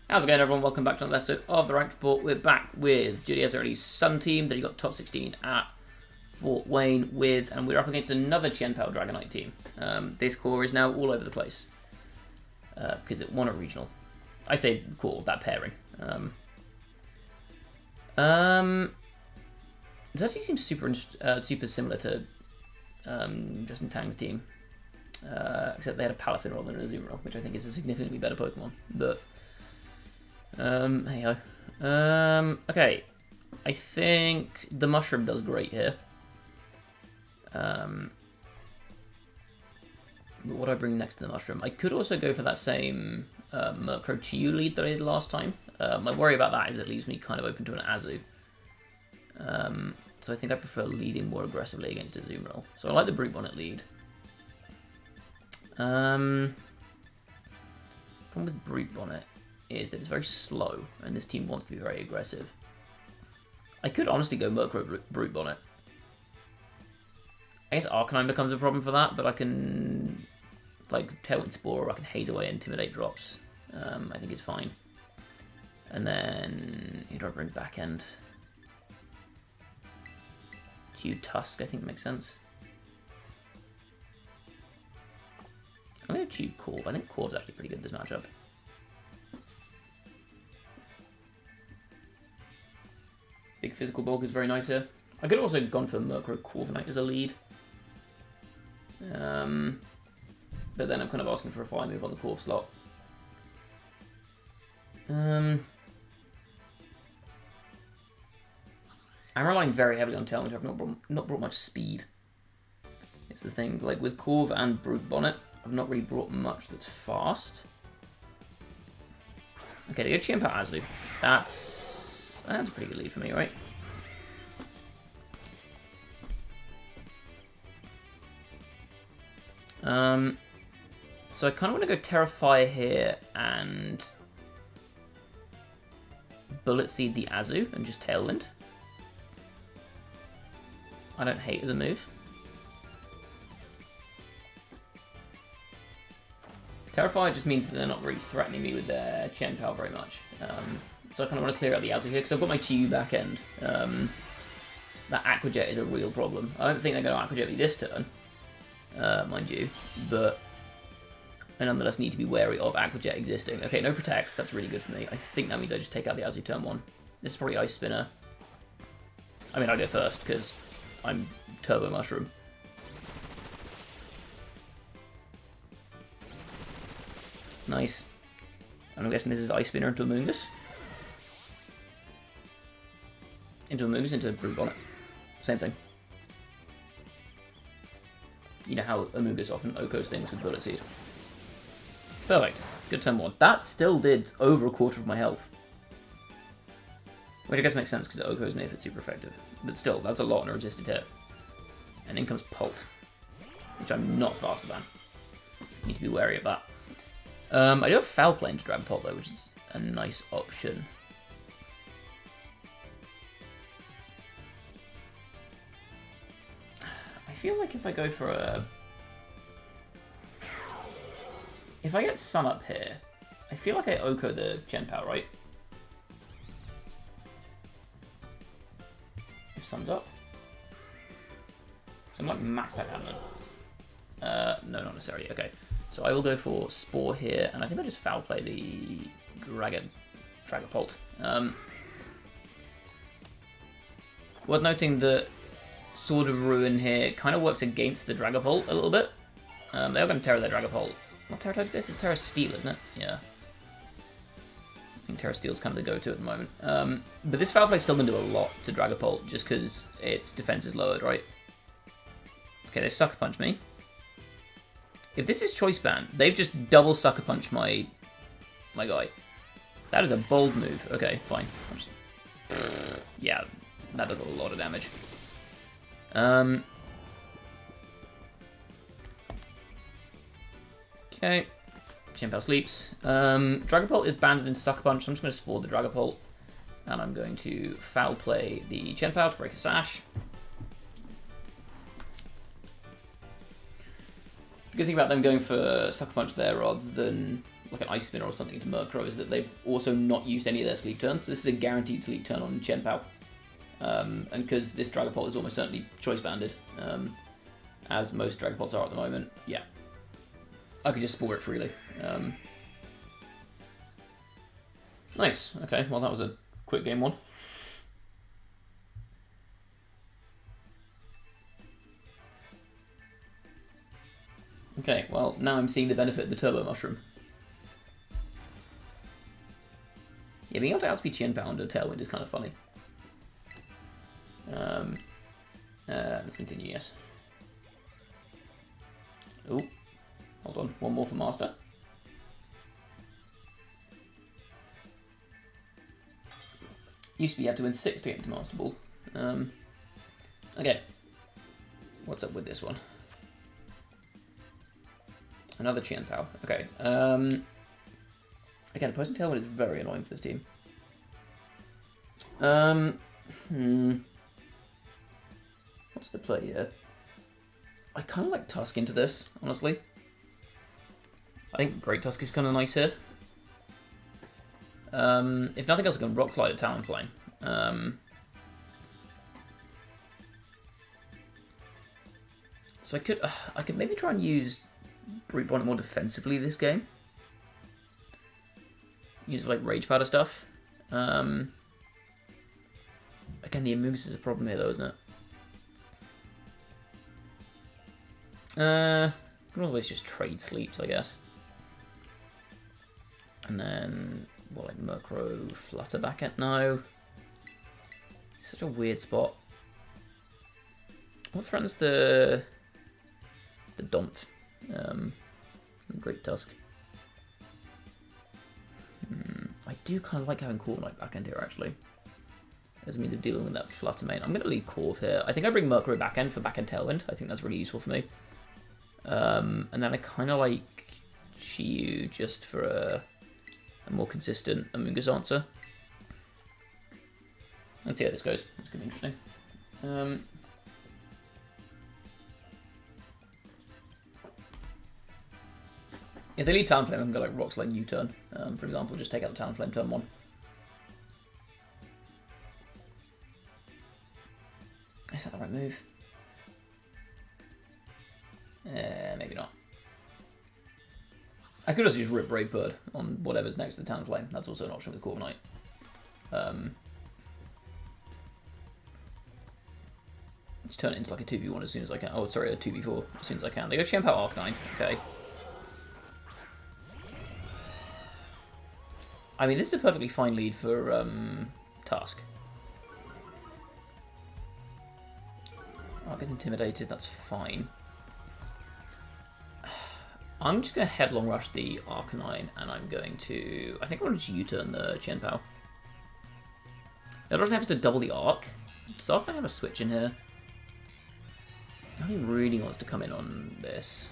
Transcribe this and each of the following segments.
How's it going, everyone? Welcome back to another episode of the Ranked Report. We're back with Judy Ezra's Sun team that he got top 16 at Fort Wayne with, and we're up against another Chien-Pao Dragonite team. This core is now all over the place because it won a regional. I say core, that pairing. This actually seems super similar to Justin Tang's team, except they had a Palafin rather than a Azumarill, which I think is a significantly better Pokemon. But hey ho. Okay, I think the Mushroom does great here. But what do I bring next to the Mushroom? I could also go for that same Murkrow Chiyu lead that I did last time. My worry about that is it leaves me kind of open to an Azu. So I think I prefer leading more aggressively against a Azumarill. So I like the Brute Bonnet lead. Problem with Brute Bonnet is that it's very slow, and this team wants to be very aggressive. I could honestly go Murkrow Brute Bonnet. I guess Arcanine becomes a problem for that, but I can, like, Tailwind Spore, or I can haze away Intimidate drops. I think it's fine. And then, who do I bring back end? Tusk, I think makes sense. I'm going to Tube Corv. I think Corv's actually pretty good in this matchup. Big physical bulk is very nice here. I could have also gone for Murkrow Corviknight as a lead. But then I'm kind of asking for a fire move on the Corv slot. I'm relying very heavily on Tailwind. I've not brought much speed. It's the thing. Like with Corv and Brute Bonnet, I've not really brought much that's fast. Okay, they go Chien-Pao Azu. That's a pretty good lead for me, right? So I kind of want to go Terra Fire here and Bullet Seed the Azu and just Tailwind. I don't hate as a move. Terra Fire just means that they're not really threatening me with their Chien-Pao very much. So I kind of want to clear out the Azu here because I've got my Chiyu back end. That Aqua Jet is a real problem. I don't think they're going to Aqua Jet me this turn, mind you, but I nonetheless need to be wary of Aqua Jet existing. Okay, no Protect, that's really good for me. I think that means I just take out the Azu turn 1. This is probably Ice Spinner. I mean, I'll go first because I'm Turbo Mushroom. Nice. And I'm guessing this is Ice Spinner into Amoonguss. Into Amoonguss, into Brute Bonnet. Same thing. You know how Amoonguss often OHKOs things with Bullet Seed. Perfect. Good turn 1. That still did over a quarter of my health. Which I guess makes sense because OHKOs me if it's super effective. But still, that's a lot on a resisted hit. And in comes Pult, which I'm not faster than. Need to be wary of that. I do have Foul Play into Dragon Pult though, which is a nice option. I feel like if I go for a... If I get Sun up here, I feel like I OHKO the Chien-Pao, right? If Sun's up. So I'm like maxed out Adamant. No, not necessarily. Okay. So I will go for Spore here, and I think I'll just Foul Play the Dragapult. Worth noting that Sword of Ruin here kind of works against the Dragapult a little bit. They are going to Terra their Dragapult. What Terra type is this? It's Terra Steel, isn't it? Yeah. I think Terra Steel is kind of the go-to at the moment. But this Foul Play is still going to do a lot to Dragapult, just because its defense is lowered, right? Okay, they Sucker Punch me. If this is Choice Band, they've just double Sucker Punch my guy. That is a bold move. Okay, fine. Yeah, that does a lot of damage. Okay, Chien-Pao sleeps. Dragapult is banded into Sucker Punch, so I'm just going to Spore the Dragapult. And I'm going to Foul Play the Chien-Pao to break a Sash. The good thing about them going for Sucker Punch there rather than like an Ice Spinner or something to Murkrow is that they've also not used any of their sleep turns. So this is a guaranteed sleep turn on Chien-Pao. And because this Dragapult is almost certainly choice banded, as most Dragapults are at the moment, yeah. I could just Spore it freely. Nice, okay, well that was a quick game one. Okay, well, now I'm seeing the benefit of the Turbo Mushroom. Yeah, being able to outspeed Chien-Pao under Tailwind is kind of funny. Let's continue, yes. Oh, hold on, one more for Master. Used to be you had to win 6 to get into Master Ball. Okay, what's up with this one? Another Chien-Pao. Okay. Again, opposing Tailwind is very annoying for this team. What's the play here? I kind of like Tusk into this, honestly. I think Great Tusk is kind of nice here. If nothing else, I can Rock Slide at Talonflame. So I could maybe try and use Brute Bonnet more defensively this game. Use like Rage Powder stuff. Again, the Amoonguss is a problem here though, isn't it? I can always just trade sleeps, I guess. And then, what, like Murkrow, Flutter back at now. Such a weird spot. What threatens the Domph? Great Tusk. I do kind of like having Corviknight back end here, actually. As a means of dealing with that Flutter main. I'm going to leave Corv here. I think I bring Murkrow back end for back end Tailwind. I think that's really useful for me. And then I kind of like Chi-Yu just for a more consistent Amoonguss answer. Let's see how this goes. It's going to be interesting. If they lead Talonflame, I can go like Rock Slide U-turn, for example, just take out the Talonflame turn 1. Is that the right move? Maybe not. I could also just rip Brave Bird on whatever's next to the Talonflame. That's also an option with Corviknight. Just turn it into like a 2v1 as soon as I can. Oh, sorry, a 2v4 as soon as I can. They go Chien-Pao Arcanine. Okay. I mean, this is a perfectly fine lead for Tusk. I'll get intimidated, that's fine. I'm just going to Headlong Rush the Arcanine, and I'm going to... I think I'm going to U-turn the Chien-Pao. It doesn't have to double the Arc, so Arcanine have a switch in here. Nothing really wants to come in on this.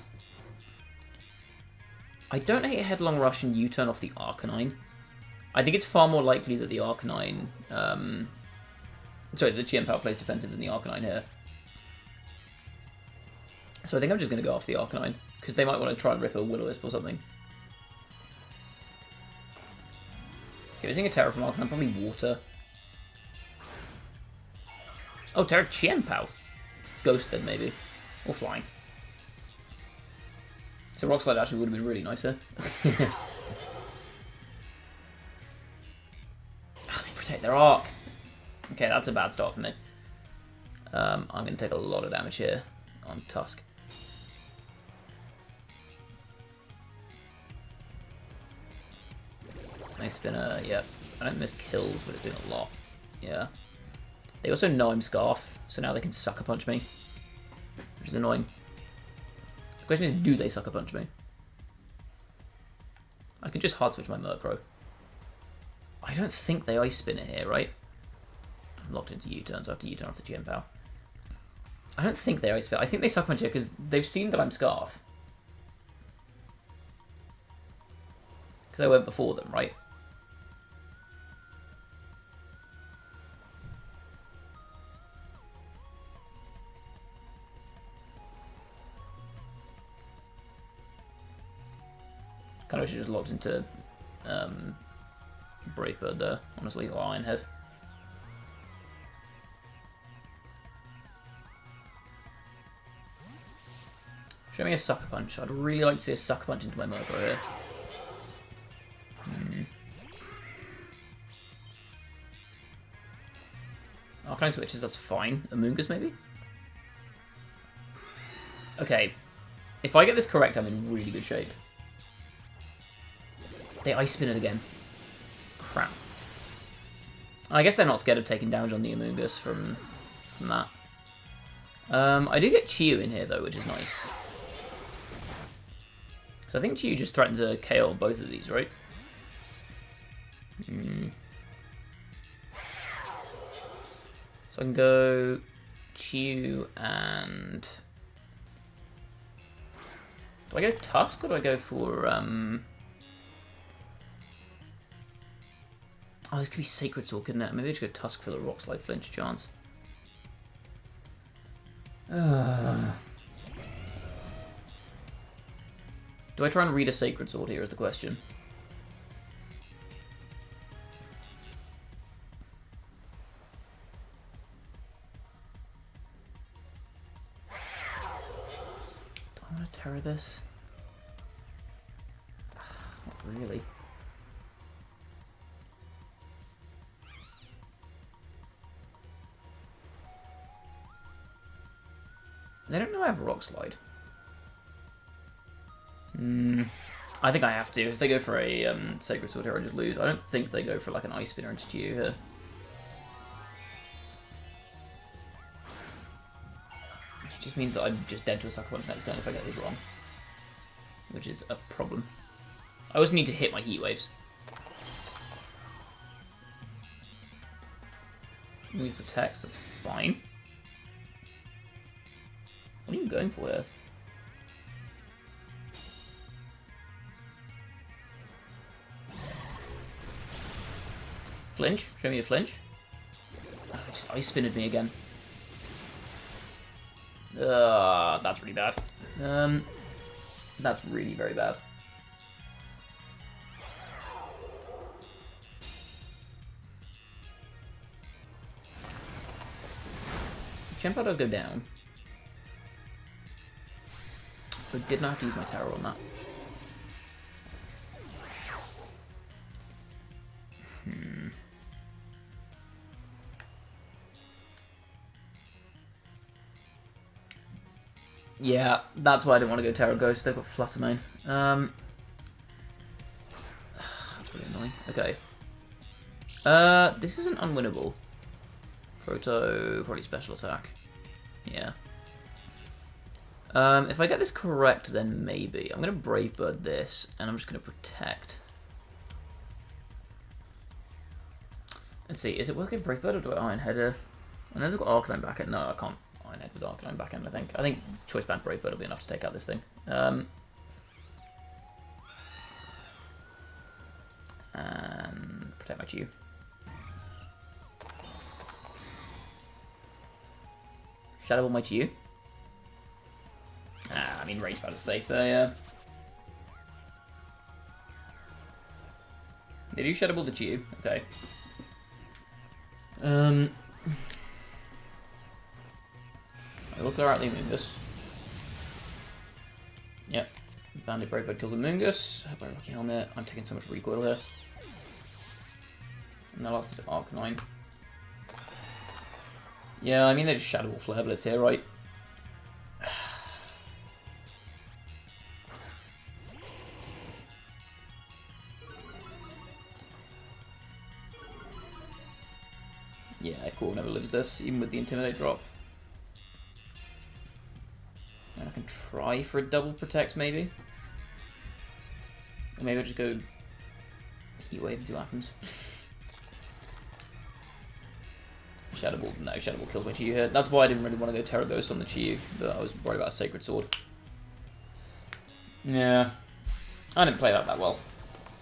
I don't hate a Headlong Rush and U-turn off the Arcanine. I think it's far more likely that the Arcanine... sorry, the Chien-Pao plays defensive than the Arcanine here. So I think I'm just going to go off the Arcanine, because they might want to try and rip a Will-O-Wisp or something. Okay, using a Terra from Arcanine, probably Water. Oh, Terra Chien-Pao. Ghost then, maybe. Or Flying. So Rock Slide actually would have been really nice here. They protect their Arc. Okay, that's a bad start for me. I'm going to take a lot of damage here on Tusk. Nice Spinner, yep. I don't miss kills, but it's doing a lot. Yeah. They also know I'm Scarf, so now they can Sucker Punch me. Which is annoying. The question is, do they Sucker Punch me? I could just hard switch my Murkrow. I don't think they Ice Spinner here, right? I'm locked into U-turn, so I have to U-turn off the Chien-Pao. I don't think they Ice Spinner. I think they Sucker Punch here because they've seen that I'm Scarf. Because I went before them, right? Kind wish I just locked into Brave Bird there, honestly, or Iron Head. Show me a Sucker Punch. I'd really like to see a Sucker Punch into my Murkrow here. Arcanine switches, that's fine. Amoonguss maybe? Okay. If I get this correct, I'm in really good shape. They Ice Spin it again. Crap. I guess they're not scared of taking damage on the Amoonguss from that. I do get Chew in here though, which is nice. So I think Chew just threatens a KO on both of these, right? So I can go Chew and... Do I go Tusk or do I go for... Oh, this could be Sacred Sword, couldn't it? Maybe I just go Tusk for the Rock Slide flinch chance. Do I try and read a Sacred Sword here is the question. Do I want to Terror this? Not really. They don't know I have Rock Slide. I think I have to. If they go for a Sacred Sword here, I just lose. I don't think they go for like an Ice Spinner into Chew here. It just means that I'm just dead to a Sucker Punch next turn if I get these wrong. Which is a problem. I also need to hit my Heat Waves. Move protects, that's fine. What are you going for here? Flinch? Show me a flinch. Oh, it just Ice Spinned me again. That's really bad. That's really very bad. Champa does go down. So I did not have to use my Terror on that. Yeah, that's why I didn't want to go Terror Ghost. They've got Flutter Mane. That's really annoying. Okay. This isn't unwinnable. Proto, probably special attack. Yeah. If I get this correct, then maybe. I'm going to Brave Bird this, and I'm just going to Protect. Let's see, is it worth getting Brave Bird or do I Iron Head her? I know they've got Arcanine back end. No, I can't Iron Head with Arcanine back end, I think. I think Choice Band Brave Bird will be enough to take out this thing. And protect my Chew. Shadow Ball my Chew. I mean, Rage Pad is safe there, yeah. They do Shadow Ball the Chew, okay. I will clear out the Amoonguss. Yep. Bandit Brave Bird kills Amoonguss. By Rocky Helmet. I'm taking so much recoil here. And that last is Arcanine. Yeah, I mean, they just Shadow Ball Flare Blitz here, right? Yeah, cool, never lives this, even with the Intimidate drop. And I can try for a double protect, maybe? Or maybe I'll just go Heat Wave and see what happens. Shadow Ball, no, Shadow Ball kills my Chew here. That's why I didn't really want to go Terror Ghost on the Chew, but I was worried about a Sacred Sword. Yeah, I didn't play that well.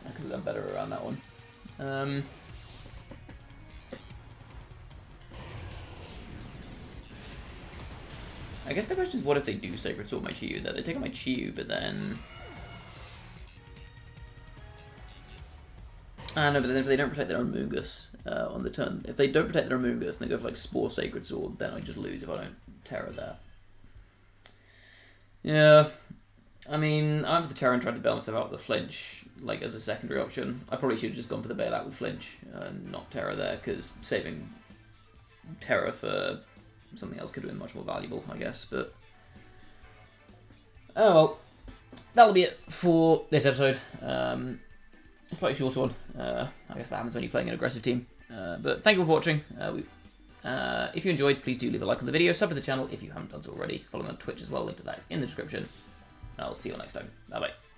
I could have done better around that one. I guess the question is, what if they do Sacred Sword my Chew? That they take out my Chew, but then No, but then if they don't protect their Amoonguss on the turn, if they don't protect their Amoonguss and they go for like Spore Sacred Sword, then I just lose if I don't Terror there. Yeah, I mean, I went for the Terror and tried to bail myself out with the Flinch, like as a secondary option. I probably should have just gone for the bailout with Flinch and not Terror there, because saving Terror for something else could have been much more valuable, I guess. But oh well, that'll be it for this episode. A slightly short one. I guess that happens when you're playing an aggressive team. But thank you all for watching. If you enjoyed, please do leave a like on the video. Sub to the channel if you haven't done so already. Follow me on Twitch as well. Link to that is in the description. I'll see you all next time. Bye bye.